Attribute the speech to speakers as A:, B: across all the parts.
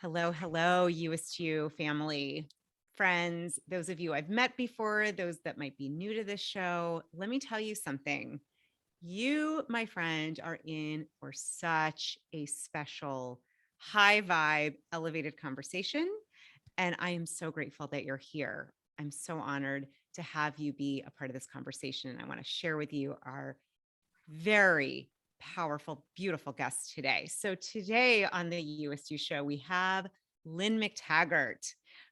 A: Hello, hello, Youest You family, friends, those of you I've met before, those that might be new to this show. Let me tell you something. You, my friend, are in for such a special, high vibe, elevated conversation. And I am so grateful that you're here. I'm so honored to have you be a part of this conversation. And I want to share with you our very powerful, beautiful guest today. So today on the You-est You show, we have Lynne McTaggart.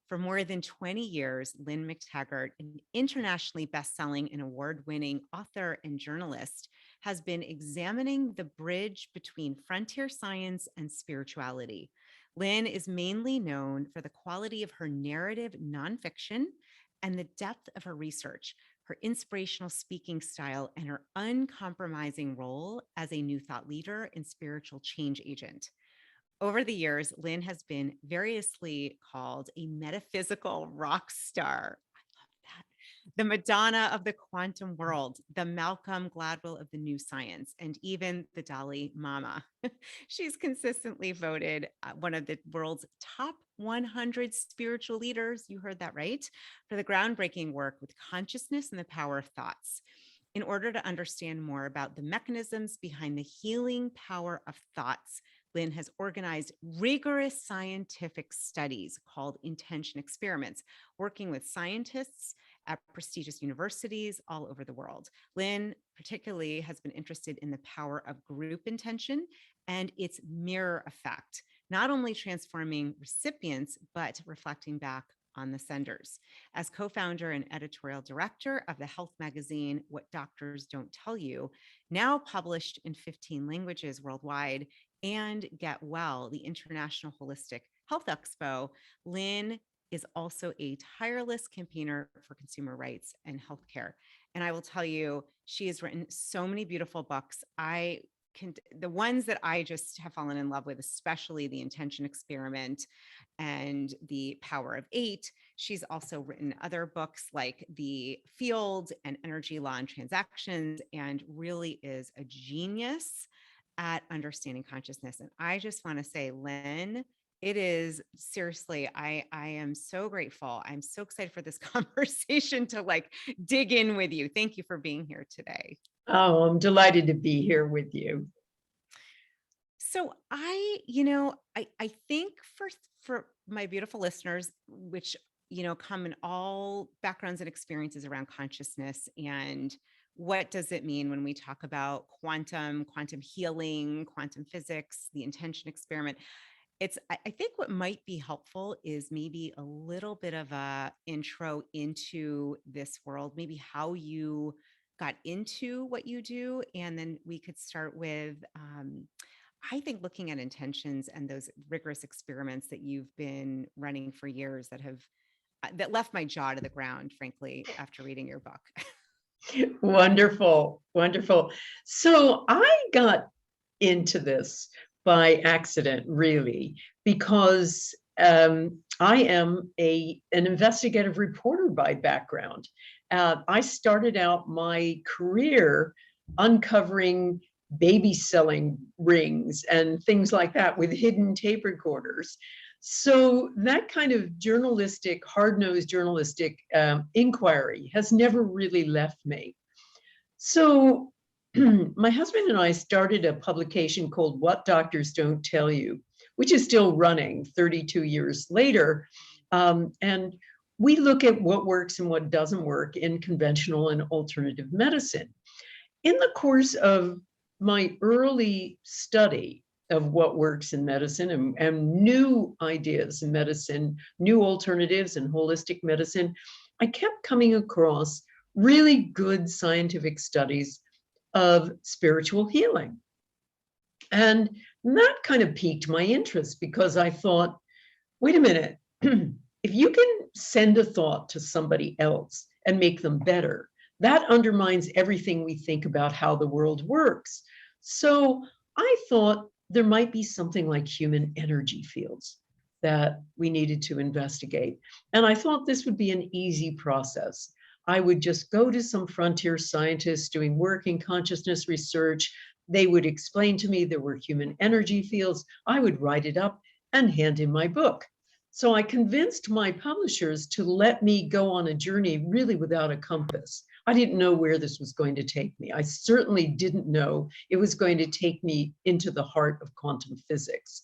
A: For more than 20 years, Lynne McTaggart, an internationally best-selling and award-winning author and journalist, has been examining the bridge between frontier science and spirituality. Lynne is mainly known for the quality of her narrative nonfiction and the depth of her research, her inspirational speaking style, and her uncompromising role as a new thought leader and spiritual change agent. Over the years, Lynne has been variously called a metaphysical rock star. I love that. The Madonna of the quantum world, the Malcolm Gladwell of the new science, and even the Dalai Mama. She's consistently voted one of the world's top 100 spiritual leaders. You heard that right, for the groundbreaking work with consciousness and the power of thoughts. In order to understand more about the mechanisms behind the healing power of thoughts, Lynne has organized rigorous scientific studies called intention experiments, working with scientists at prestigious universities all over the world. Lynne particularly has been interested in the power of group intention and its mirror effect, not only transforming recipients, but reflecting back on the senders. As co-founder and editorial director of the health magazine, What Doctors Don't Tell You, now published in 15 languages worldwide, and Get Well, the International Holistic Health Expo, Lynne is also a tireless campaigner for consumer rights and healthcare. And I will tell you, she has written so many beautiful books. The ones that I just have fallen in love with, especially the intention experiment and the power of eight. She's also written other books like The Field and Energy Law and Transactions, and really is a genius at understanding consciousness. And I just want to say, Lynne, it is seriously, I am so grateful. I'm so excited for this conversation to dig in with you. Thank you for being here today.
B: Oh, I'm delighted to be here with you.
A: So I think for my beautiful listeners, which, come in all backgrounds and experiences around consciousness, and what does it mean when we talk about quantum healing, quantum physics, the intention experiment? I think what might be helpful is maybe a little bit of a intro into this world, maybe how you got into what you do. And then we could start with, I think, looking at intentions and those rigorous experiments that you've been running for years that left my jaw to the ground, frankly, after reading your book.
B: Wonderful, wonderful. So I got into this by accident, really, because I am an investigative reporter by background. I started out my career uncovering baby selling rings and things like that with hidden tape recorders. So that kind of journalistic, hard-nosed journalistic inquiry has never really left me. So my husband and I started a publication called What Doctors Don't Tell You, which is still running 32 years later. And we look at what works and what doesn't work in conventional and alternative medicine. In the course of my early study of what works in medicine and new ideas in medicine, new alternatives in holistic medicine, I kept coming across really good scientific studies of spiritual healing. And that kind of piqued my interest because I thought, wait a minute, if you can send a thought to somebody else and make them better, that undermines everything we think about how the world works. So I thought there might be something like human energy fields that we needed to investigate. And I thought this would be an easy process. I would just go to some frontier scientists doing work in consciousness research. They would explain to me there were human energy fields. I would write it up and hand in my book. So I convinced my publishers to let me go on a journey really without a compass. I didn't know where this was going to take me. I certainly didn't know it was going to take me into the heart of quantum physics.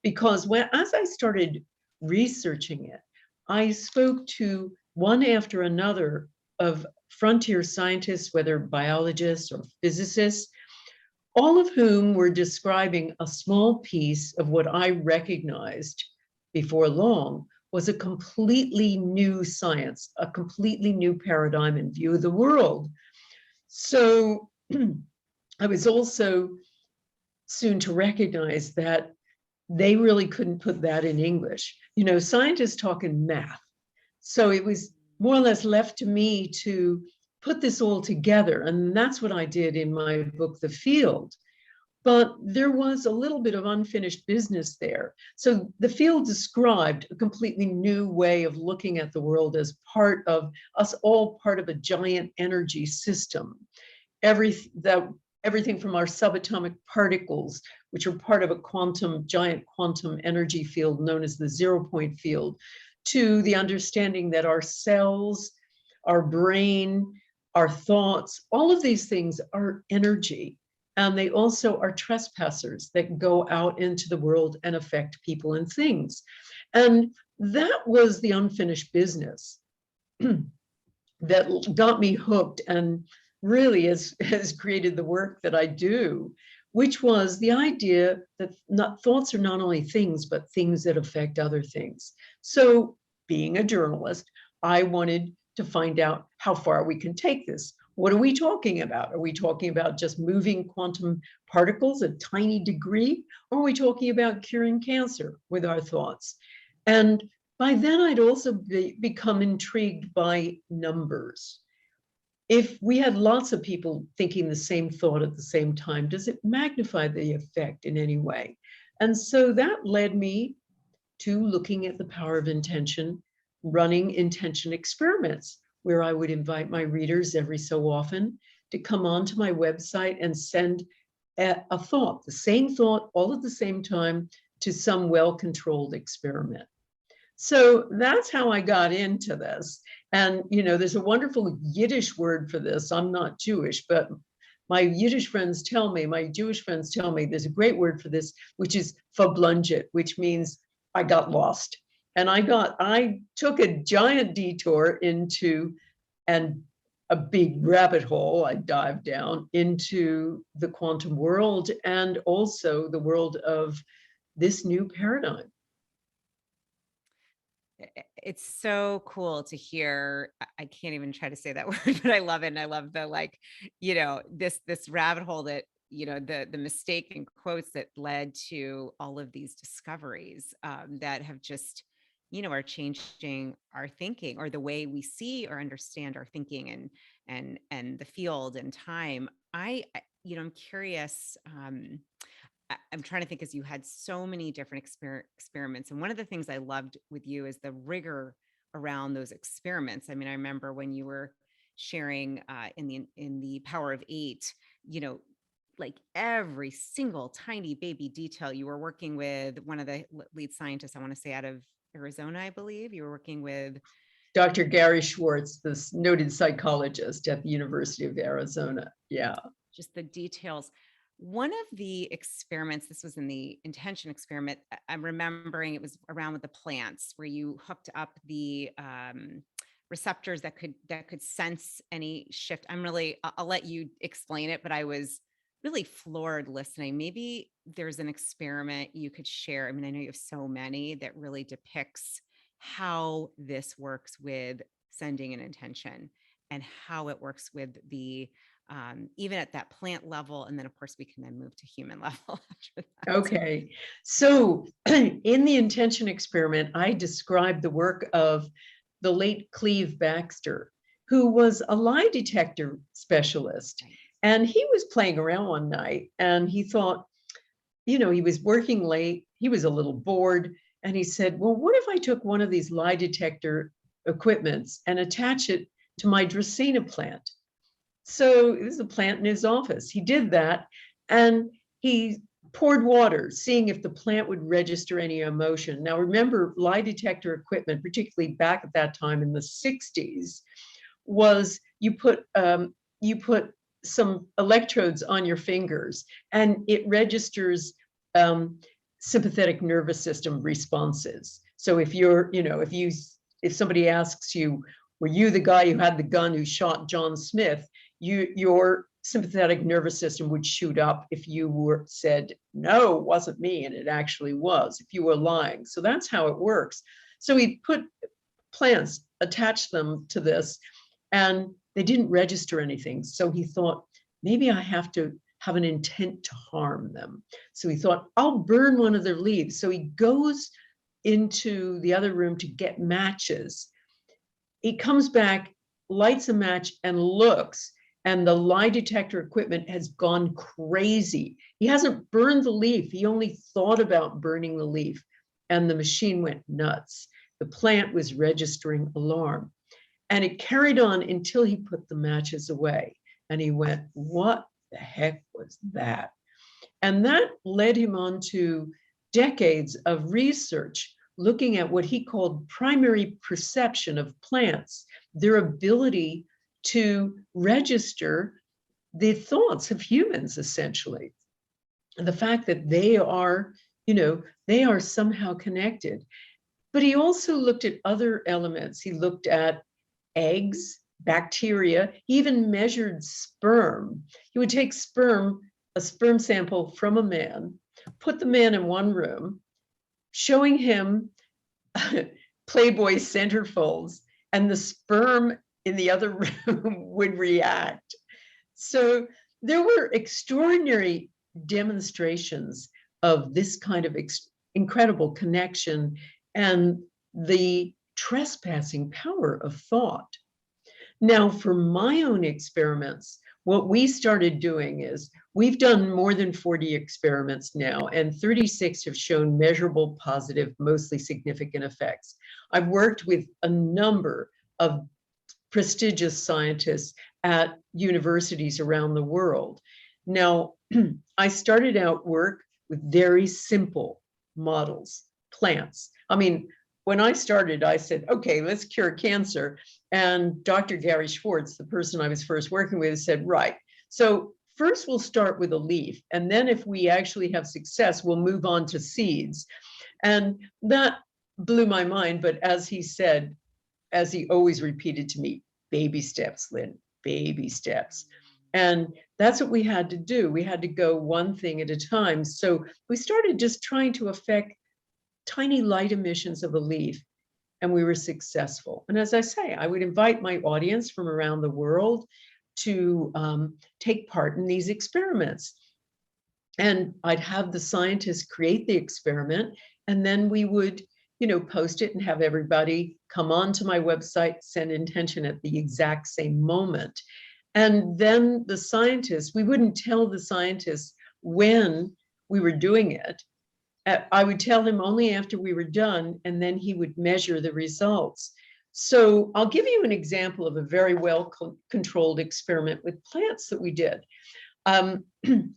B: Because as I started researching it, I spoke to one after another of frontier scientists, whether biologists or physicists, all of whom were describing a small piece of what I recognized before long was a completely new science, a completely new paradigm and view of the world. So I was also soon to recognize that they really couldn't put that in English. You know, scientists talk in math. So it was more or less left to me to put this all together. And that's what I did in my book, The Field. But there was a little bit of unfinished business there. So The Field described a completely new way of looking at the world as part of us, all part of a giant energy system. Everything from our subatomic particles, which are part of a giant quantum energy field known as the zero-point field, to the understanding that our cells, our brain, our thoughts, all of these things are energy. And they also are trespassers that go out into the world and affect people and things. And that was the unfinished business that got me hooked and really has created the work that I do, which was the idea that thoughts are not only things, but things that affect other things. So being a journalist, I wanted to find out how far we can take this. What are we talking about? Are we talking about just moving quantum particles a tiny degree? Or are we talking about curing cancer with our thoughts? And by then, I'd also become intrigued by numbers. If we had lots of people thinking the same thought at the same time, does it magnify the effect in any way? And so that led me to looking at the power of intention, running intention experiments, where I would invite my readers every so often to come onto my website and send a thought, the same thought, all at the same time, to some well-controlled experiment. So that's how I got into this. And, you know, there's a wonderful Yiddish word for this. I'm not Jewish, but my Jewish friends tell me there's a great word for this, which is verblunget, which means I got lost. And I took a giant detour into a big rabbit hole. I dived down into the quantum world and also the world of this new paradigm.
A: It's so cool to hear. I can't even try to say that word, but I love it. And I love the, like, you know, this rabbit hole that, you know, the mistake in quotes that led to all of these discoveries that have just, you know, are changing our thinking or the way we see or understand our thinking and the field and time. You know, I'm curious. I'm trying to think, as you had so many different experiments. And one of the things I loved with you is the rigor around those experiments. I mean, I remember when you were sharing in the Power of Eight, you know, like every single tiny baby detail. You were working with one of the lead scientists, I want to say out of Arizona, I believe. You were working with
B: Dr. Gary Schwartz, this noted psychologist at the University of Arizona. Yeah.
A: Just the details. One of the experiments, this was in the intention experiment, I'm remembering it was around with the plants where you hooked up the receptors that could sense any shift. I'll let you explain it, but I was really floored listening. Maybe there's an experiment you could share. I mean, I know you have so many that really depicts how this works with sending an intention and how it works with the even at that plant level. And then of course we can then move to human level after that.
B: Okay. So in the intention experiment, I described the work of the late Cleve Baxter, who was a lie detector specialist. And he was playing around one night and he thought, you know, he was working late, he was a little bored, and he said, well, what if I took one of these lie detector equipments and attach it to my Dracaena plant? So it was a plant in his office. He did that, and he poured water, seeing if the plant would register any emotion. Now, remember, lie detector equipment, particularly back at that time in the 60s, was you put some electrodes on your fingers, and it registers sympathetic nervous system responses. So if you're, if somebody asks you, were you the guy who had the gun who shot John Smith? Your sympathetic nervous system would shoot up if you said, no, it wasn't me, and it actually was, if you were lying. So that's how it works. So he put plants, attached them to this, and they didn't register anything. So he thought, maybe I have to have an intent to harm them. So he thought, I'll burn one of their leaves. So he goes into the other room to get matches. He comes back, lights a match, and looks, and the lie detector equipment has gone crazy. He hasn't burned the leaf. He only thought about burning the leaf, and the machine went nuts. The plant was registering alarm, and it carried on until he put the matches away. And he went, what the heck was that? And that led him on to decades of research looking at what he called primary perception of plants, their ability to register the thoughts of humans, essentially. And the fact that they are, they are somehow connected. But he also looked at other elements. He looked at eggs, bacteria. He even measured sperm. He would take a sperm sample from a man, put the man in one room, showing him Playboy centerfolds, and the sperm in the other room would react. So there were extraordinary demonstrations of this kind of incredible connection and the trespassing power of thought. Now, for my own experiments, what we started doing is we've done more than 40 experiments now, and 36 have shown measurable, positive, mostly significant effects. I've worked with a number of prestigious scientists at universities around the world. Now, I started out work with very simple models, plants. I mean, when I started, I said, okay, let's cure cancer. And Dr. Gary Schwartz, the person I was first working with, said, right, so first we'll start with a leaf. And then if we actually have success, we'll move on to seeds. And that blew my mind. But as he said, as he always repeated to me, baby steps, Lynn, baby steps. And that's what we had to do. We had to go one thing at a time. So we started just trying to affect tiny light emissions of a leaf, and we were successful. And as I say, I would invite my audience from around the world to take part in these experiments. And I'd have the scientists create the experiment, and then we would, post it and have everybody come onto my website, send intention at the exact same moment. And then the scientists, we wouldn't tell the scientists when we were doing it. I would tell him only after we were done, and then he would measure the results. So I'll give you an example of a very well controlled experiment with plants that we did.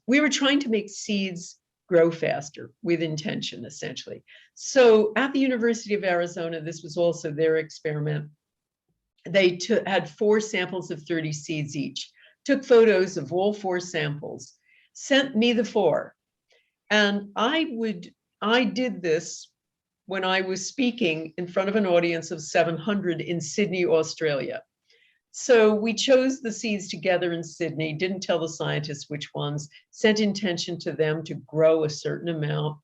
B: We were trying to make seeds grow faster with intention, essentially. So at the University of Arizona, this was also their experiment. They had 4 samples of 30 seeds each, took photos of all 4 samples, sent me the 4. And I did this when I was speaking in front of an audience of 700 in Sydney, Australia. So we chose the seeds together in Sydney, didn't tell the scientists which ones, sent intention to them to grow a certain amount,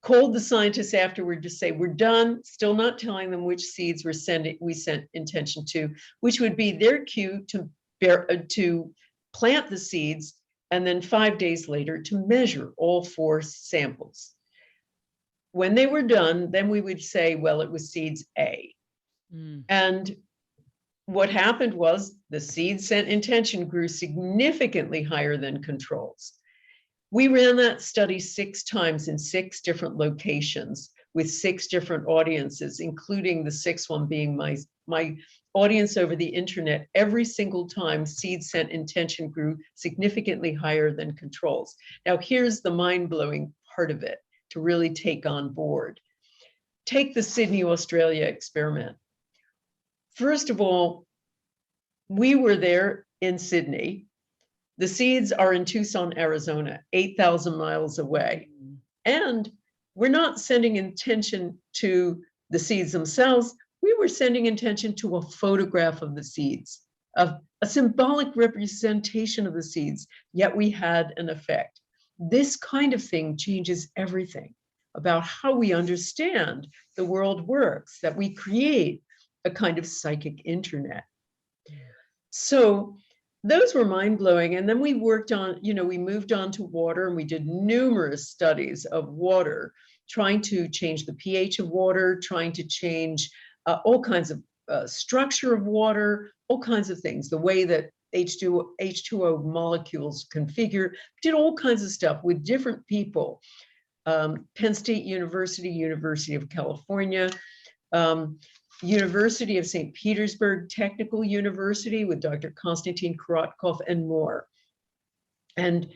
B: called the scientists afterward to say, we're done, still not telling them which seeds we sent intention to, which would be their cue to plant the seeds, and then 5 days later to measure all 4 samples. When they were done, then we would say, well, it was seeds A. And what happened was the seeds sent intention grew significantly higher than controls. We ran that study 6 times in 6 different locations with 6 different audiences, including the 6th one being my audience over the internet, every single time seeds sent intention grew significantly higher than controls. Now, here's the mind-blowing part of it to really take on board. Take the Sydney, Australia experiment. First of all, we were there in Sydney. The seeds are in Tucson, Arizona, 8,000 miles away. And we're not sending intention to the seeds themselves. We were sending intention to a photograph of the seeds, of a symbolic representation of the seeds, yet we had an effect. This kind of thing changes everything about how we understand the world works, that we create a kind of psychic internet. So those were mind-blowing. And then we worked on, we moved on to water, and we did numerous studies of water, trying to change the pH of water, trying to change all kinds of structure of water, all kinds of things, the way that H2O molecules configure, did all kinds of stuff with different people. Penn State University, University of California, University of St. Petersburg Technical University with Dr. Konstantin Korotkov, and more. And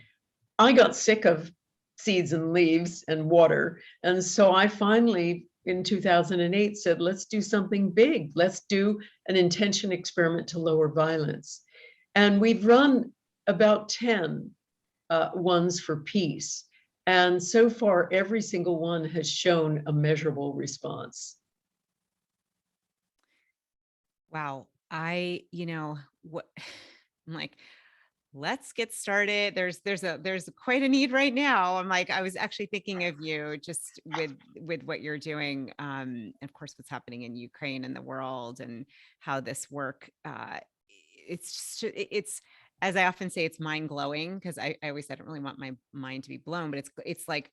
B: I got sick of seeds and leaves and water. And so I finally, in 2008, said, let's do something big. Let's do an intention experiment to lower violence. And we've run about 10 ones for peace. And so far, every single one has shown a measurable response.
A: Wow. I'm like, let's get started. There's quite a need right now. I'm like, I was actually thinking of you just with what you're doing. Of course, what's happening in Ukraine and the world, and how this work, it's, as I often say, it's mind glowing, because I always said I don't really want my mind to be blown, but it's like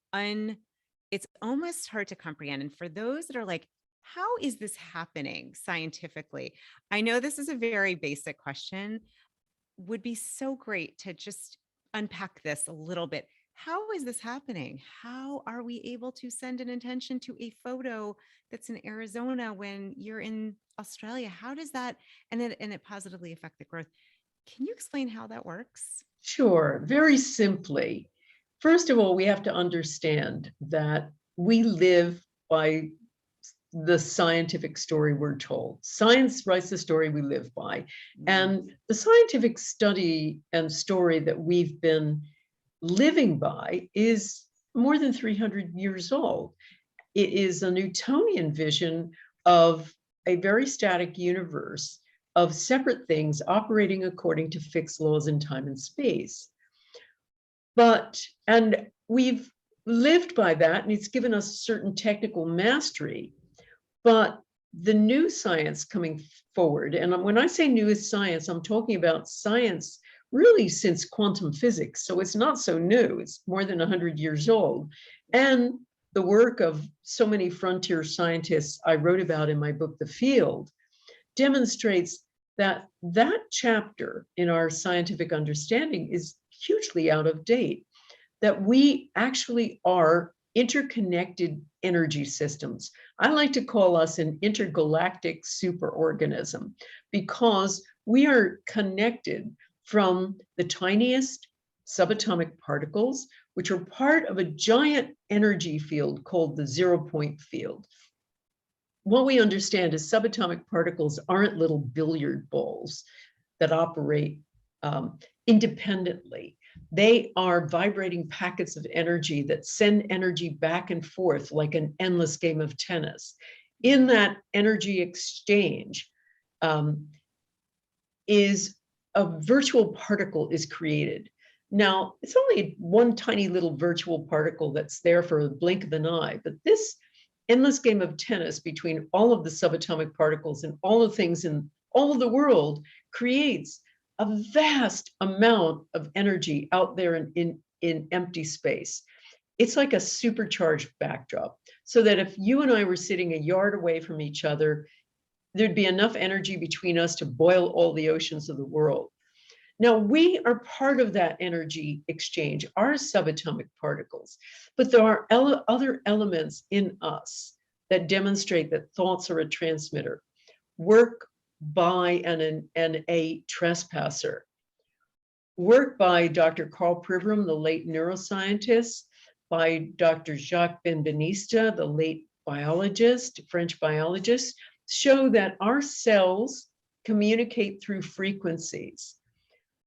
A: it's almost hard to comprehend. And for those that are like, how is this happening scientifically? I know this is a very basic question. Would be so great to just unpack this a little bit. How is this happening? How are we able to send an intention to a photo that's in Arizona when you're in Australia? How does that, and it positively affect the growth? Can you explain how that works?
B: Sure, very simply. First of all, we have to understand that we live by the scientific story we're told. Science writes the story we live by. And the scientific study and story that we've been living by is more than 300 years old. It is a Newtonian vision of a very static universe of separate things operating according to fixed laws in time and space. And we've lived by that, and it's given us certain technical mastery. But the new science coming forward, and when I say new science, I'm talking about science really since quantum physics. So it's not so new, it's more than 100 years old. And the work of so many frontier scientists I wrote about in my book, The Field, demonstrates that that chapter in our scientific understanding is hugely out of date, that we actually are interconnected energy systems. I like to call us an intergalactic superorganism, because we are connected from the tiniest subatomic particles, which are part of a giant energy field called the zero-point field. What we understand is subatomic particles aren't little billiard balls that operate independently. They are vibrating packets of energy that send energy back and forth like an endless game of tennis. In that energy exchange is a virtual particle is created. Now, it's only one tiny little virtual particle that's there for a blink of an eye, but this endless game of tennis between all of the subatomic particles and all the things in all of the world creates a vast amount of energy out there in empty space. It's like a supercharged backdrop, so that if you and I were sitting a yard away from each other, there'd be enough energy between us to boil all the oceans of the world. Now, we are part of that energy exchange, our subatomic particles, but there are other elements in us that demonstrate that thoughts are a transmitter. Work by a trespasser. Work by Dr. Carl Privram, the late neuroscientist, by Dr. Jacques Benveniste, the late biologist, French biologist, show that our cells communicate through frequencies,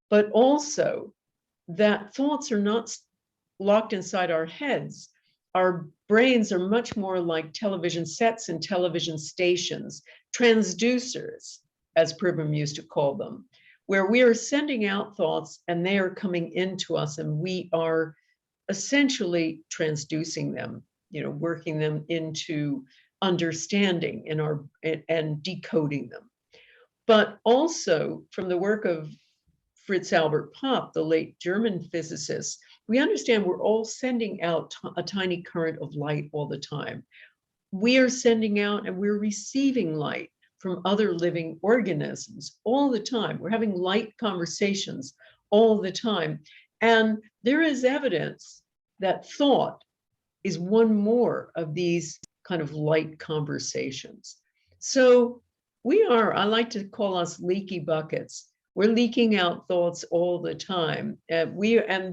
B: but also that thoughts are not locked inside our heads. Our brains are much more like television sets and television stations, transducers, as Pribram used to call them, where we are sending out thoughts and they are coming into us and we are essentially transducing them, working them into understanding in our and decoding them. But also from the work of Fritz Albert Popp, the late German physicist, we understand we're all sending out a tiny current of light all the time. We are sending out and we're receiving light from other living organisms all the time. We're having light conversations all the time. And there is evidence that thought is one more of these kind of light conversations. So I like to call us leaky buckets. We're leaking out thoughts all the time. And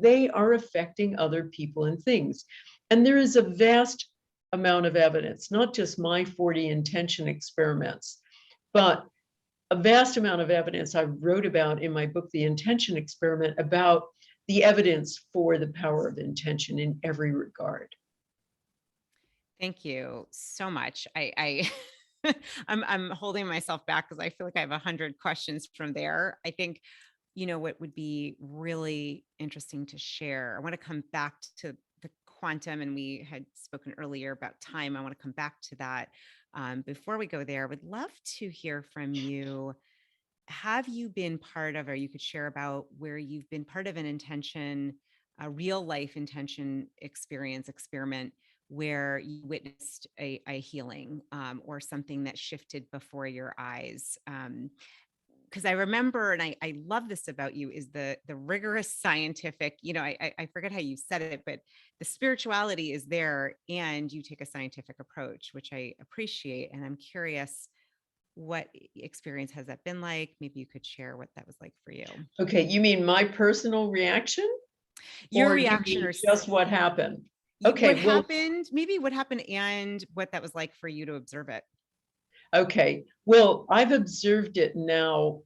B: they are affecting other people and things. And there is a vast amount of evidence, not just my 40 intention experiments, but a vast amount of evidence I wrote about in my book, The Intention Experiment, about the evidence for the power of intention in every regard.
A: Thank you so much. I'm holding myself back because I feel like I have 100 questions from there. I think, what would be really interesting to share. I want to come back to the quantum, and we had spoken earlier about time. I want to come back to that. Before we go there, I would love to hear from you. Have you been part of, or you could share about where you've been part of an intention, a real life intention experiment, where you witnessed a healing or something that shifted before your eyes? Because I remember, and I love this about you, is the rigorous scientific, I forget how you said it, but the spirituality is there and you take a scientific approach, which I appreciate. And I'm curious, what experience has that been like? Maybe you could share what that was like for you.
B: Okay, you mean my personal reaction?
A: Your
B: or
A: reaction,
B: you
A: or
B: mean just what happened? Okay,
A: what happened, maybe what happened and what that was like for you to observe it.
B: Okay, well, I've observed it now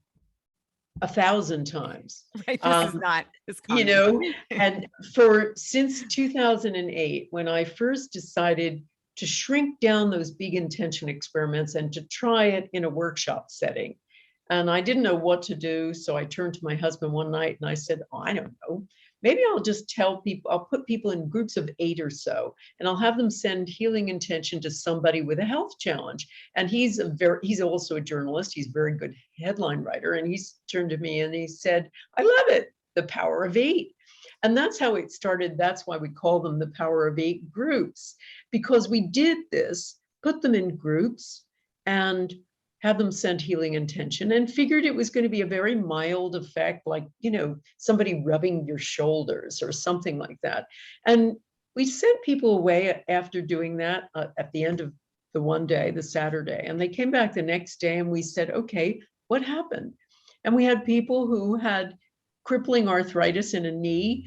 B: 1,000 times.
A: Right, this is not as common.
B: And since 2008, when I first decided to shrink down those big intention experiments and to try it in a workshop setting. And I didn't know what to do. So I turned to my husband one night and I said, I don't know, maybe I'll just tell people, I'll put people in groups of 8 or so, and I'll have them send healing intention to somebody with a health challenge. And he's also a journalist. He's a very good headline writer. And he's turned to me and he said, I love it. The power of 8. And that's how it started. That's why we call them the power of 8 groups, because we did this, put them in groups and had them send healing intention, and figured it was going to be a very mild effect, like, somebody rubbing your shoulders or something like that. And we sent people away after doing that at the end of the one day, the Saturday, and they came back the next day and we said, okay, what happened? And we had people who had crippling arthritis in a knee,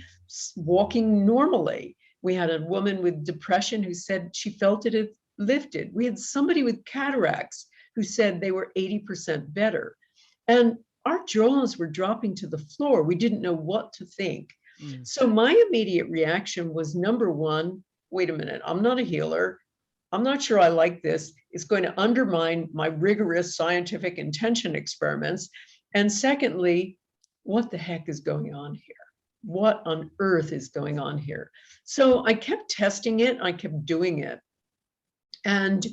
B: walking normally. We had a woman with depression who said she felt it had lifted. We had somebody with cataracts who said they were 80% better. And our jaws were dropping to the floor. We didn't know what to think. So my immediate reaction was, number one, wait a minute, I'm not a healer. I'm not sure I like this. It's going to undermine my rigorous scientific intention experiments. And secondly, what the heck is going on here? What on earth is going on here? So I kept testing it. I kept doing it. And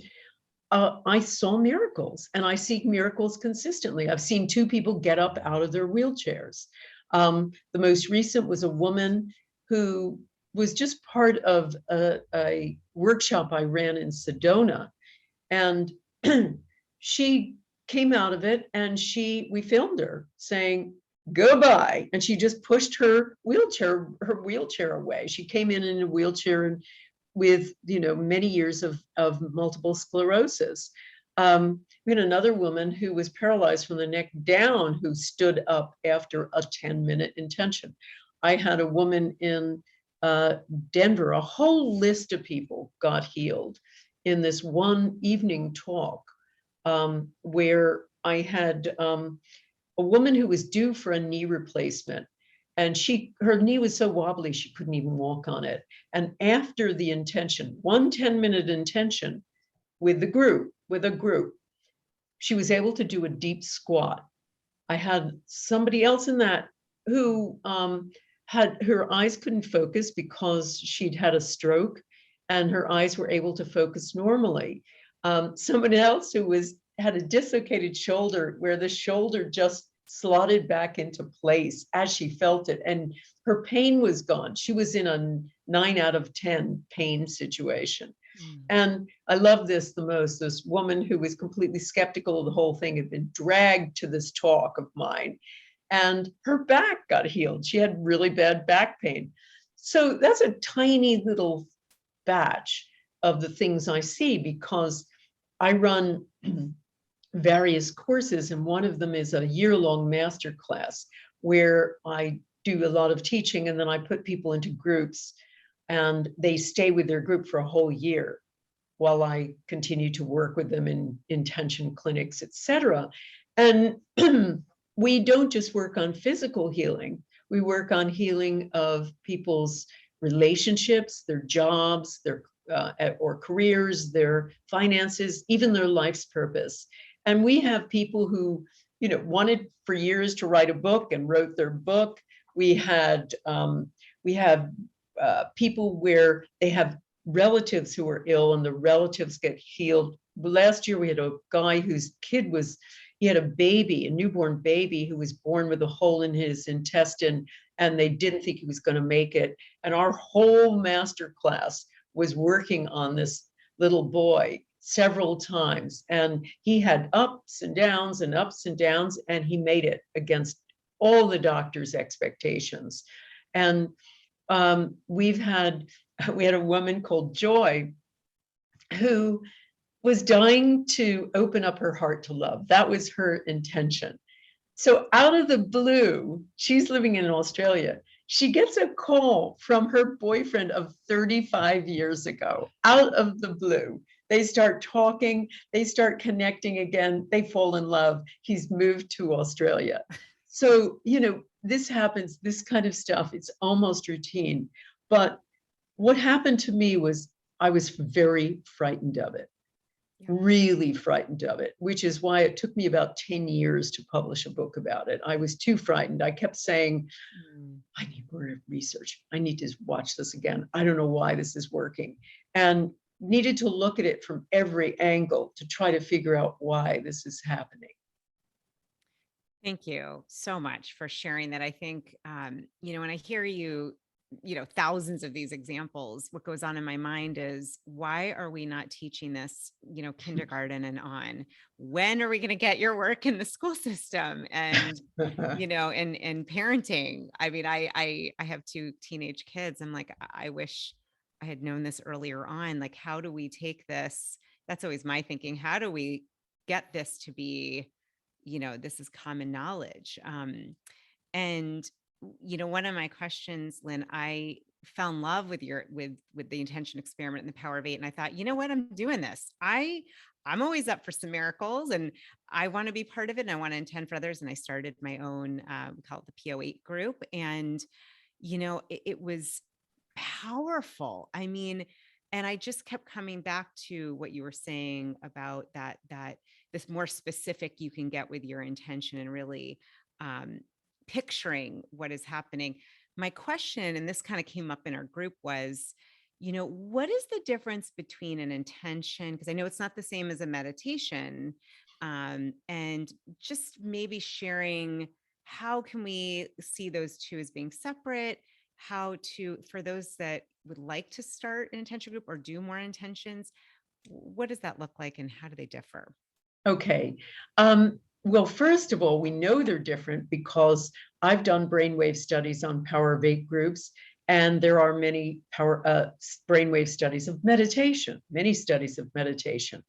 B: I saw miracles, and I see miracles consistently. I've seen 2 people get up out of their wheelchairs. The most recent was a woman who was just part of a workshop I ran in Sedona. And she came out of it and we filmed her saying, goodbye. And she just pushed her wheelchair away. She came in a wheelchair and with many years of multiple sclerosis. We had another woman who was paralyzed from the neck down who stood up after a 10-minute intention. I had a woman in Denver, a whole list of people got healed in this one evening talk, where I had a woman who was due for a knee replacement. And her knee was so wobbly, she couldn't even walk on it. And after the intention, one 10-minute intention with a group, she was able to do a deep squat. I had somebody else in that who had her eyes couldn't focus because she'd had a stroke, and her eyes were able to focus normally. Someone else who had a dislocated shoulder, where the shoulder just slotted back into place as she felt it, and her pain was gone. She was in a 9 out of 10 pain situation. And I love this the most. This woman who was completely skeptical of the whole thing had been dragged to this talk of mine, and her back got healed. She had really bad back pain. So that's a tiny little batch of the things I see, because I run various courses, and one of them is a year-long master class where I do a lot of teaching, and then I put people into groups, and they stay with their group for a whole year while I continue to work with them in intention clinics, etc. And we don't just work on physical healing, we work on healing of people's relationships, their jobs, their or careers, their finances, even their life's purpose. And we have people who, wanted for years to write a book and wrote their book. We have people where they have relatives who are ill, and the relatives get healed. Last year, we had a guy whose kid he had a newborn baby who was born with a hole in his intestine, and they didn't think he was going to make it. And our whole master class was working on this little boy several times, and he had ups and downs and ups and downs, and he made it against all the doctor's expectations. And we had a woman called Joy who was dying to open up her heart to love. That was her intention. So out of the blue, she's living in Australia. She gets a call from her boyfriend of 35 years ago, out of the blue. They start talking, they start connecting again, they fall in love. He's moved to Australia. So, this happens, this kind of stuff, it's almost routine. But what happened to me was I was very frightened of it, really frightened of it, which is why it took me about 10 years to publish a book about it. I was too frightened. I kept saying, I need more research. I need to watch this again. I don't know why this is working. And needed to look at it from every angle to try to figure out why this is happening.
A: Thank you so much for sharing that. I think, when I hear you, thousands of these examples, what goes on in my mind is, why are we not teaching this, kindergarten and on? When are we going to get your work in the school system? And, and parenting. I mean, I have 2 teenage kids. I'm like, I wish I had known this earlier on. Like, how do we take this? That's always my thinking. How do we get this to be, this is common knowledge? And one of my questions, Lynn, I fell in love with with the intention experiment and the power of 8. And I thought, you know what, I'm doing this. I'm always up for some miracles, and I want to be part of it, and I want to intend for others. And I started my own, we call it the PO8 group. And, it was powerful. I mean, and I just kept coming back to what you were saying about that this more specific you can get with your intention, and really, picturing what is happening. My question, and this kind of came up in our group, was, what is the difference between an intention? Because I know it's not the same as a meditation. And just maybe sharing, how can we see those two as being separate? How to, for those that would like to start an intention group or do more intentions, what does that look like, and how do they differ?
B: Okay. Well, first of all, we know they're different because I've done brainwave studies on power of 8 groups, and there are many brainwave studies of meditation, many studies of meditation.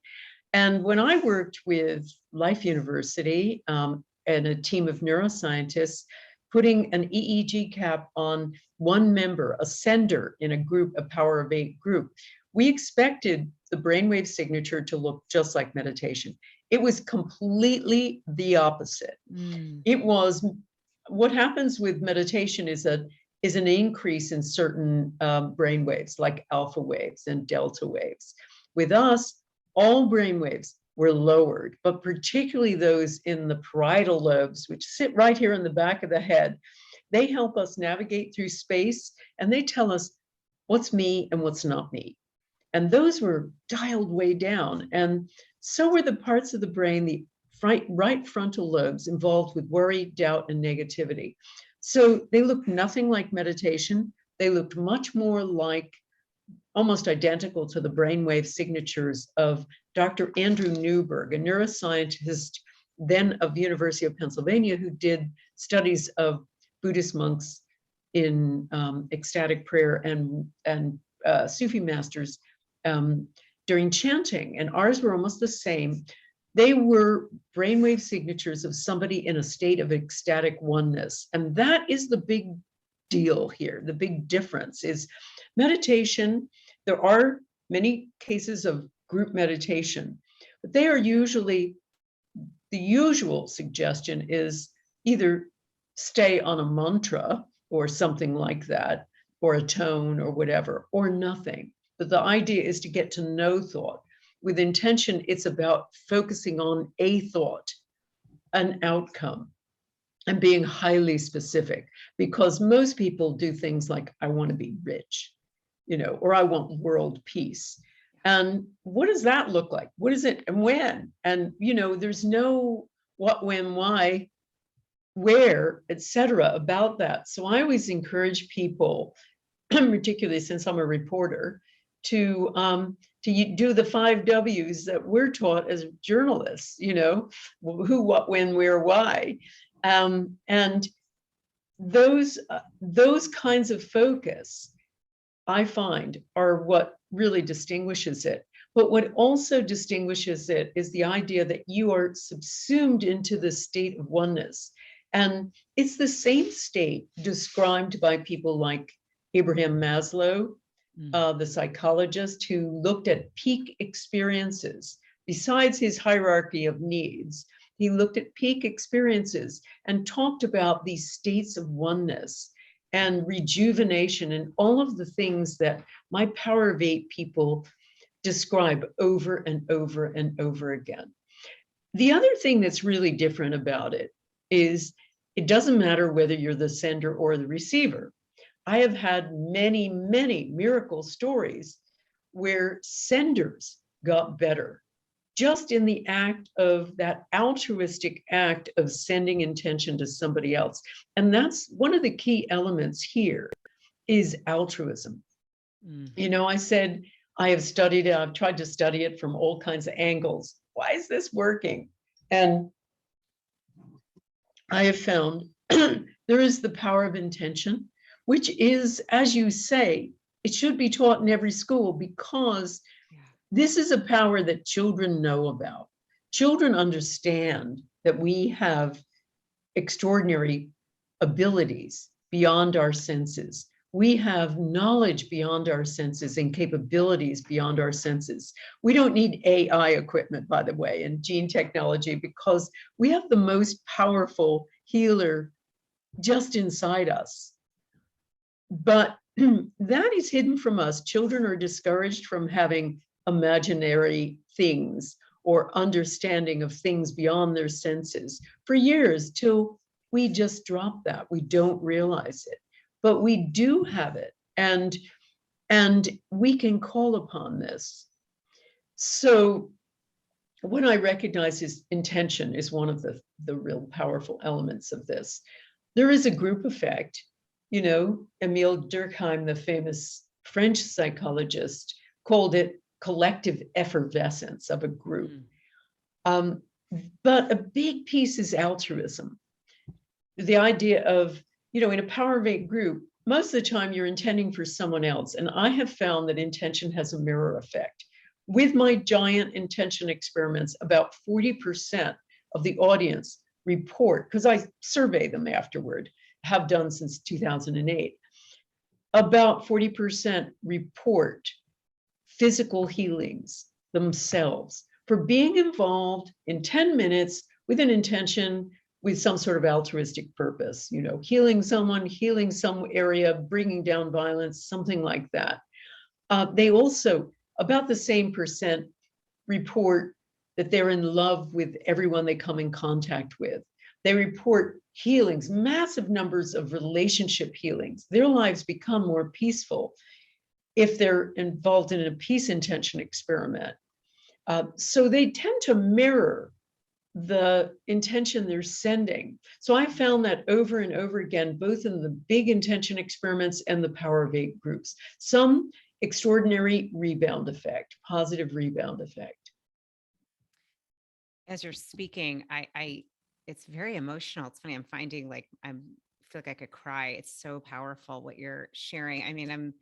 B: And when I worked with Life University and a team of neuroscientists, putting an EEG cap on one member, a sender in a group, a power of 8 group, we expected the brainwave signature to look just like meditation. It was completely the opposite. It was, what happens with meditation is an increase in certain brain waves, like alpha waves and delta waves. With us, all brain waves were lowered, but particularly those in the parietal lobes, which sit right here in the back of the head. They help us navigate through space, and they tell us what's me and what's not me. And those were dialed way down. And so were the parts of the brain, the right frontal lobes, involved with worry, doubt, and negativity. So they looked nothing like meditation. They looked much more like, almost identical to the brainwave signatures of Dr. Andrew Newberg, a neuroscientist then of the University of Pennsylvania, who did studies of Buddhist monks in ecstatic prayer and Sufi masters during chanting, and ours were almost the same. They were brainwave signatures of somebody in a state of ecstatic oneness. And that is the big deal here. The big difference is meditation. There are many cases of group meditation, but they are usually, the usual suggestion is either stay on a mantra or something like that, or a tone or whatever, or nothing. But the idea is to get to know thought. With intention, it's about focusing on a thought, an outcome, and being highly specific, because most people do things like, I want to be rich, or I want world peace. And what does that look like? What is it and when? And, there's no what, when, why, where, etc. about that. So I always encourage people, particularly since I'm a reporter, to do the 5 W's that we're taught as journalists, who, what, when, where, why. And those kinds of focus, I find, are what really distinguishes it. But what also distinguishes it is the idea that you are subsumed into the state of oneness. And it's the same state described by people like Abraham Maslow, the psychologist who looked at peak experiences. Besides his hierarchy of needs, he looked at peak experiences and talked about these states of oneness and rejuvenation and all of the things that my Power of 8 people describe over and over and over again. The other thing that's really different about it is it doesn't matter whether you're the sender or the receiver. I have had many, many miracle stories where senders got better just in the act of that altruistic act of sending intention to somebody else. And that's one of the key elements here is altruism. I said, I have studied it, I've tried to study it from all kinds of angles. Why is this working? And I have found there is the power of intention, which is, as you say, it should be taught in every school, because this is a power that children know about. Children understand that we have extraordinary abilities beyond our senses. We have knowledge beyond our senses and capabilities beyond our senses. We don't need AI equipment, by the way, and gene technology, because we have the most powerful healer just inside us. But that is hidden from us. Children are discouraged from having imaginary things or understanding of things beyond their senses for years, till we just drop that. We don't realize it, but we do have it, and we can call upon this. So what I recognize is intention is one of the real powerful elements of this. There is a group effect. Emile Durkheim, the famous French psychologist, called it collective effervescence of a group. But a big piece is altruism. The idea of, in a Power of 8 group, most of the time you're intending for someone else. And I have found that intention has a mirror effect. with my giant intention experiments, about 40% of the audience report, because I survey them afterward, have done since 2008, about 40% report physical healings themselves for being involved in 10 minutes with an intention, with some sort of altruistic purpose, healing someone, healing some area, bringing down violence, something like that. They also, about the same percent, report that they're in love with everyone they come in contact with. They report healings, massive numbers of relationship healings. Their lives become more peaceful if they're involved in a peace intention experiment. So they tend to mirror the intention they're sending. So I found that over and over again, both in the big intention experiments and the Power of 8 groups, some extraordinary rebound effect, positive rebound effect.
A: As you're speaking, it's very emotional. It's funny. I'm finding I feel like I could cry. It's so powerful what you're sharing. I mean,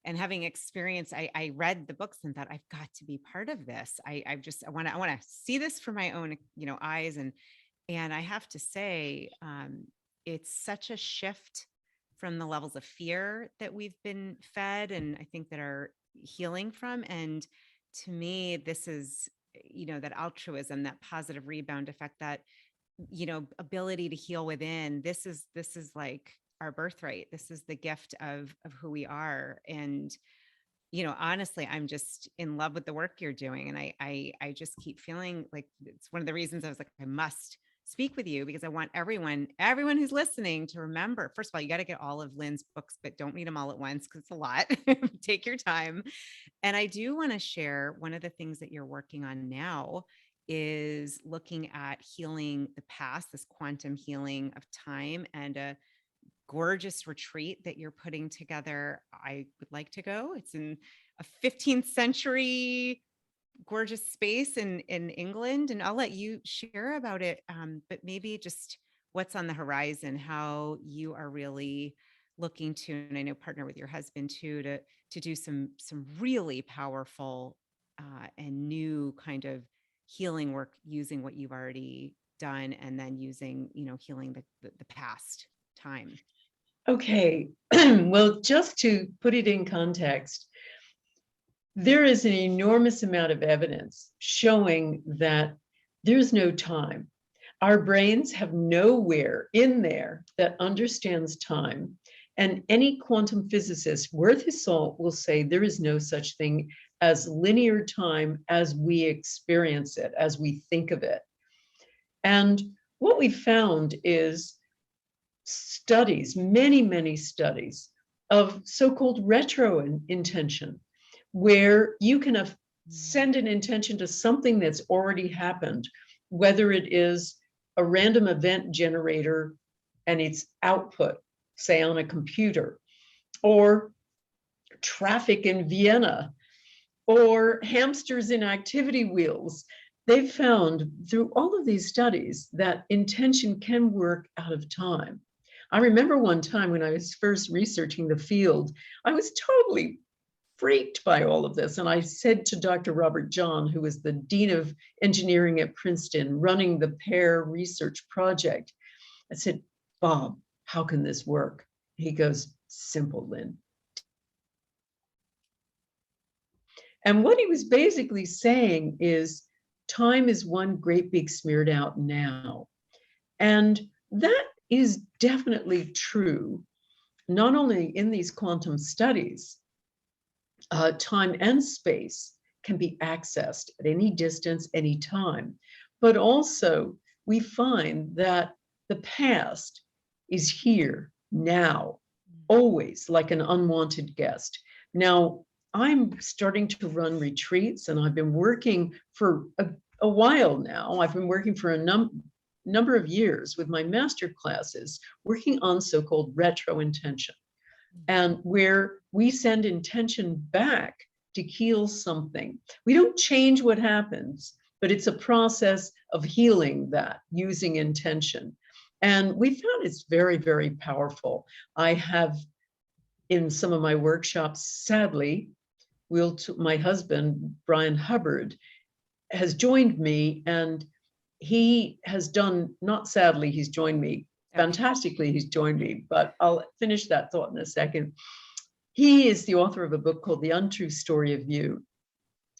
A: and having experience, I read the books and thought, I've got to be part of this. I want to see this for my own, eyes. And I have to say, it's such a shift from the levels of fear that we've been fed, and I think that are healing from. And to me, this is, that altruism, that positive rebound effect, that, ability to heal within. This is like our birthright. This is the gift of who we are. And, honestly, I'm just in love with the work you're doing. And I just keep feeling like it's one of the reasons I was like, I must speak with you, because I want everyone who's listening to remember, first of all, you got to get all of Lynne's books, but don't read them all at once, because it's a lot. Take your time. And I do want to share one of the things that you're working on now is looking at healing the past, this quantum healing of time, and a gorgeous retreat that you're putting together. I would like to go. It's in a 15th century gorgeous space in England, and I'll let you share about it. But maybe just what's on the horizon, how you are really looking to, and I know partner with your husband too, to do some really powerful and new kind of healing work using what you've already done, and then using, healing the past time.
B: Okay, well, just to put it in context, there is an enormous amount of evidence showing that there's no time. Our brains have nowhere in there that understands time. And any quantum physicist worth his salt will say there is no such thing as linear time as we experience it, as we think of it. And what we found is studies, many studies of so-called retro intention, where you can send an intention to something that's already happened, whether it is a random event generator and its output, say on a computer, or traffic in Vienna, or hamsters in activity wheels. They've found through all of these studies that intention can work out of time. I remember one time when I was first researching the field, I was totally freaked by all of this. And I said to Dr. Robert John, who was the Dean of Engineering at Princeton, running the PAIR research project, I said, Bob, how can this work? He goes, simple, Lynne. And what he was basically saying is time is one great big smeared out now. And that is definitely true, not only in these quantum studies. Time and space can be accessed at any distance, any time. But also, we find that the past is here now, always, like an unwanted guest. Now, I'm starting to run retreats, and I've been working for a while now. I've been working for a number of years with my master classes, working on so-called retro intention, and where we send intention back to heal something. We don't change what happens, but it's a process of healing that using intention. And we found it's very, very powerful. I have in some of my workshops, sadly, my husband, Brian Hubbard, has joined me, and he has done, not sadly, he's joined me,
A: Okay.
B: fantastically, he's joined me, but I'll finish that thought in a second. He is the author of a book called The Untrue Story of You,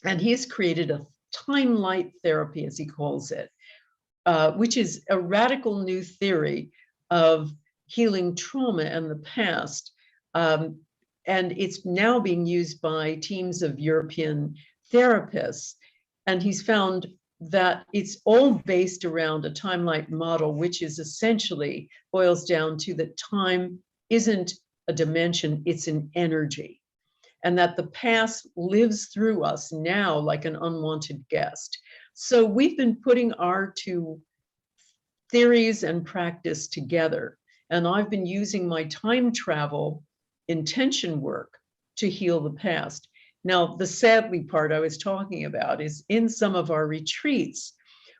B: and he has created a time light therapy, as he calls it, which is a radical new theory of healing trauma and the past. And it's now being used by teams of European therapists. And he's found that it's all based around a time-light model, which is essentially boils down to that time isn't a dimension, it's an energy. And that the past lives through us now like an unwanted guest. So we've been putting our two theories and practice together. And I've been using my time travel intention work to heal the past. Now, the sadly part I was talking about is in some of our retreats,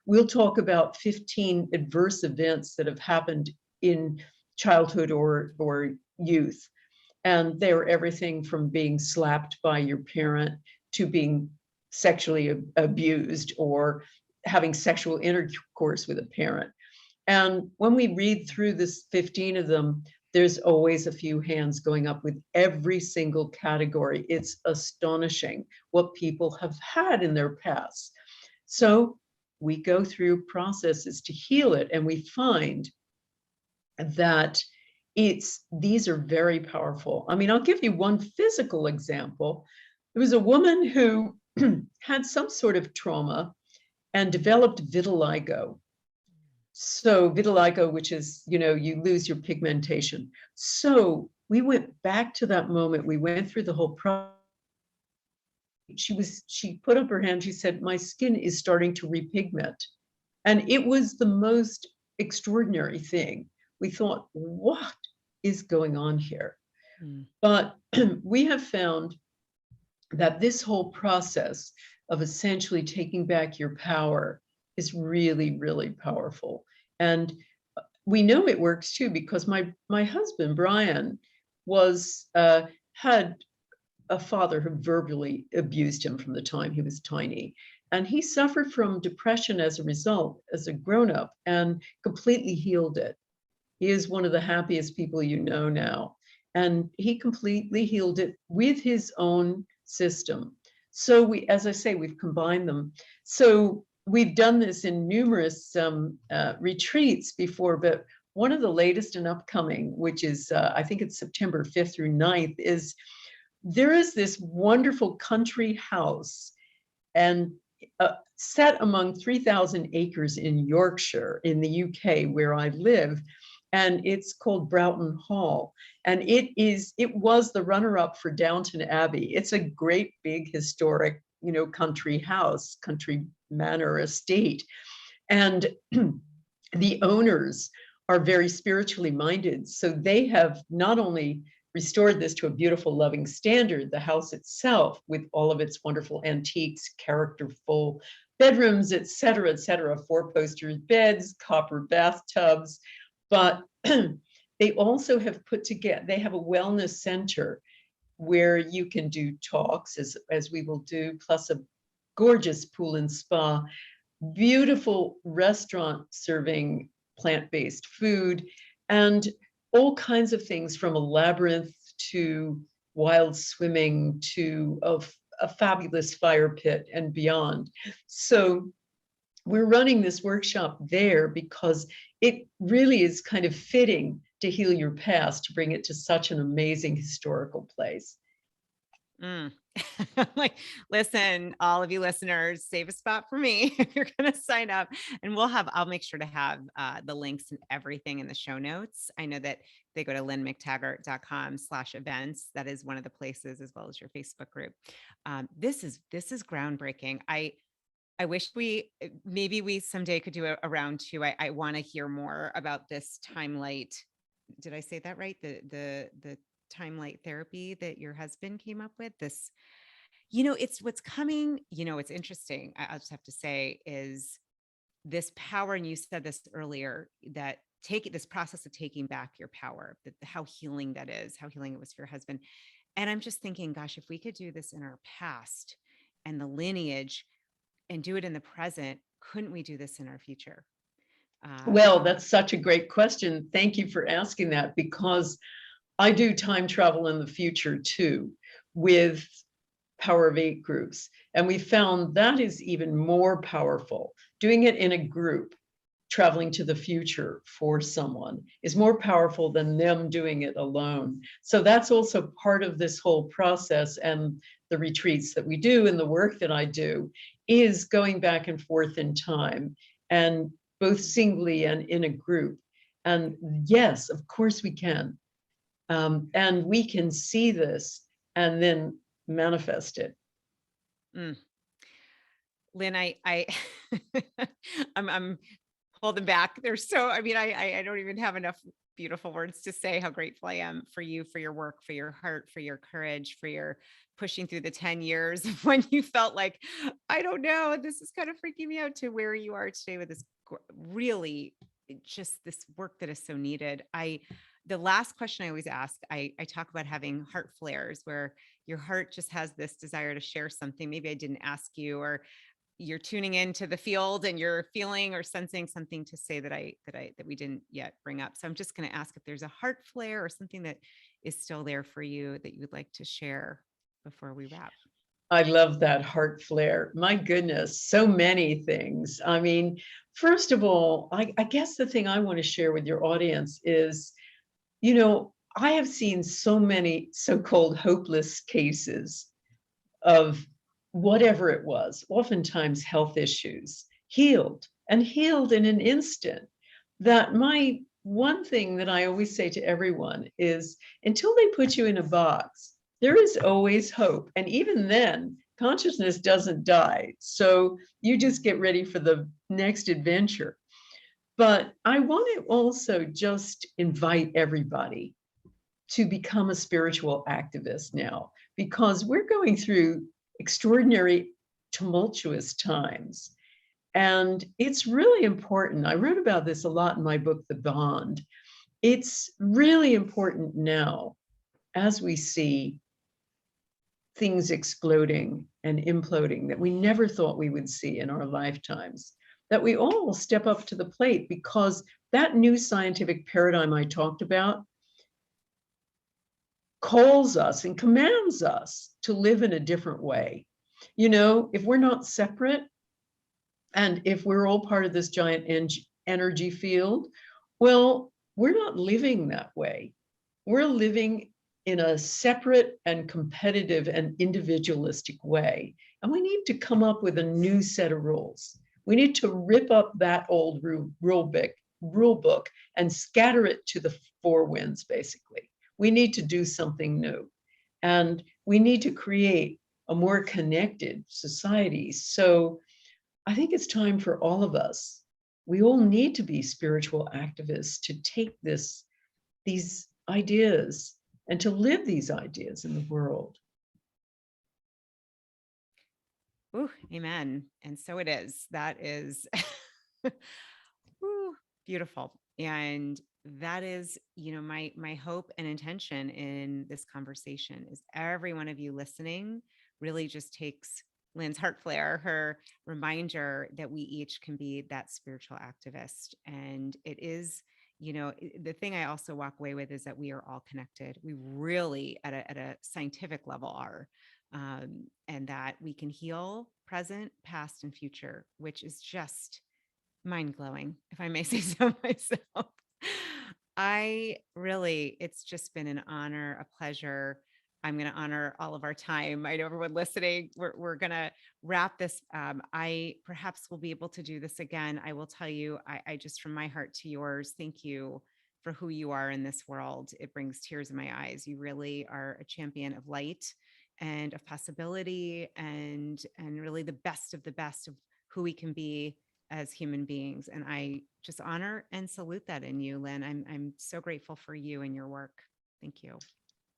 B: we'll talk about 15 adverse events that have happened in childhood or youth. And they're everything from being slapped by your parent to being sexually abused or having sexual intercourse with a parent. And when we read through this 15 of them, there's always a few hands going up with every single category. It's astonishing what people have had in their past. So we go through processes to heal it, and we find that these are very powerful. I mean, I'll give you one physical example. There was a woman who had some sort of trauma and developed vitiligo. So vitiligo, which is, you lose your pigmentation. So we went back to that moment. We went through the whole process. She put up her hand. She said, my skin is starting to repigment. And it was the most extraordinary thing. We thought, what is going on here? But we have found that this whole process of essentially taking back your power is really, really powerful. And we know it works too, because my husband, Brian, had a father who verbally abused him from the time he was tiny. And he suffered from depression as a result, as a grown-up, and completely healed it. He is one of the happiest people you know now. And he completely healed it with his own system. So as I say, we've combined them. So we've done this in numerous retreats before, but one of the latest and upcoming, which is, I think it's September 5th through 9th, there is this wonderful country house and set among 3,000 acres in Yorkshire in the UK, where I live. And it's called Broughton Hall. And it was the runner-up for Downton Abbey. It's a great big historic, country house, country manor estate. And the owners are very spiritually minded. So they have not only restored this to a beautiful, loving standard, the house itself, with all of its wonderful antiques, characterful bedrooms, et cetera, 4-poster beds, copper bathtubs. But they also have put together, they have a wellness center where you can do talks, as we will do, plus a gorgeous pool and spa, beautiful restaurant serving plant-based food, and all kinds of things, from a labyrinth to wild swimming to a fabulous fire pit and beyond. So we're running this workshop there because it really is kind of fitting to heal your past, to bring it to such an amazing historical place.
A: Like, listen, all of you listeners, save a spot for me if you're going to sign up, and I'll make sure to have the links and everything in the show notes. I know that they go to lynnmctaggart.com/events. That is one of the places, as well as your Facebook group. This is groundbreaking. I wish maybe we someday could do a round two. I want to hear more about this time light. Did I say that right? The time light therapy that your husband came up with. This, it's what's coming. It's interesting. I'll just have to say, is this power. And you said this earlier, that this process of taking back your power, how healing that is, how healing it was for your husband. And I'm just thinking, gosh, if we could do this in our past and the lineage and do it in the present, couldn't we do this in our future?
B: Well, that's such a great question. Thank you for asking that, because I do time travel in the future too, with Power of Eight groups. And we found that is even more powerful. Doing it in a group, traveling to the future for someone, is more powerful than them doing it alone. So that's also part of this whole process, and the retreats that we do and the work that I do is going back and forth in time, and both singly and in a group. And yes, of course we can. And we can see this and then manifest it.
A: Mm. Lynn, I I'm holding back. There's so, I mean, I don't even have enough beautiful words to say how grateful I am for you, for your work, for your heart, for your courage, for your pushing through the 10 years of when you felt like, I don't know, this is kind of freaking me out, to where you are today with this really just this work that is so needed. The last question I always ask, I talk about having heart flares, where your heart just has this desire to share something. Maybe I didn't ask you, or you're tuning into the field and you're feeling or sensing something to say that we didn't yet bring up. So I'm just going to ask if there's a heart flare or something that is still there for you that you would like to share before we wrap.
B: I love that heart flare. My goodness, so many things. I mean, first of all, I guess the thing I want to share with your audience is, I have seen so many so-called hopeless cases of whatever it was, oftentimes health issues, healed in an instant. That my one thing that I always say to everyone is, until they put you in a box, there is always hope. And even then, consciousness doesn't die. So you just get ready for the next adventure. But I want to also just invite everybody to become a spiritual activist now, because we're going through extraordinary, tumultuous times. And it's really important. I wrote about this a lot in my book, The Bond. It's really important now, as we see things exploding and imploding that we never thought we would see in our lifetimes, that we all step up to the plate, because that new scientific paradigm I talked about calls us and commands us to live in a different way. If we're not separate, and if we're all part of this giant energy field, well, we're not living that way. We're living in a separate and competitive and individualistic way. And we need to come up with a new set of rules. We need to rip up that old rule book and scatter it to the four winds, basically. We need to do something new. And we need to create a more connected society. So I think it's time for all of us. We all need to be spiritual activists to take these ideas and to live these ideas in the world.
A: Ooh, amen. And so it is. That is ooh, beautiful. And that is, my hope and intention in this conversation is every one of you listening really just takes Lynn's heart flare, her reminder that we each can be that spiritual activist. And it is, the thing I also walk away with is that we are all connected. We really, at a scientific level, are. And that we can heal present, past, and future, which is just mind blowing, if I may say so myself. It's just been an honor, a pleasure. I'm going to honor all of our time. I know everyone listening, we're going to wrap this. I perhaps will be able to do this again. I will tell you, I just, from my heart to yours, thank you for who you are in this world. It brings tears in my eyes. You really are a champion of light and of possibility, and really the best of who we can be as human beings. And I just honor and salute that in you, Lynn. I'm so grateful for you and your work. Thank you.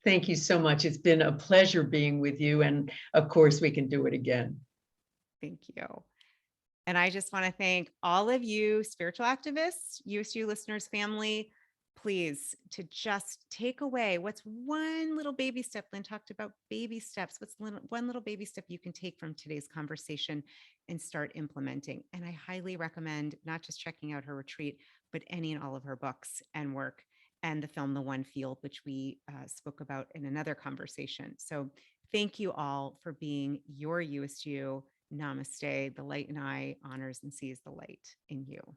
B: Thank you so much. It's been a pleasure being with you. And of course, we can do it again.
A: Thank you. And I just want to thank all of you spiritual activists, You-est You listeners, family. please, to just take away what's one little baby step. Lynn talked about baby steps. What's one little baby step you can take from today's conversation and start implementing? And I highly recommend not just checking out her retreat, but any and all of her books and work, and the film The One Field, which we spoke about in another conversation. So thank you all for being your Youest You. Namaste. The light in I honors and sees the light in you.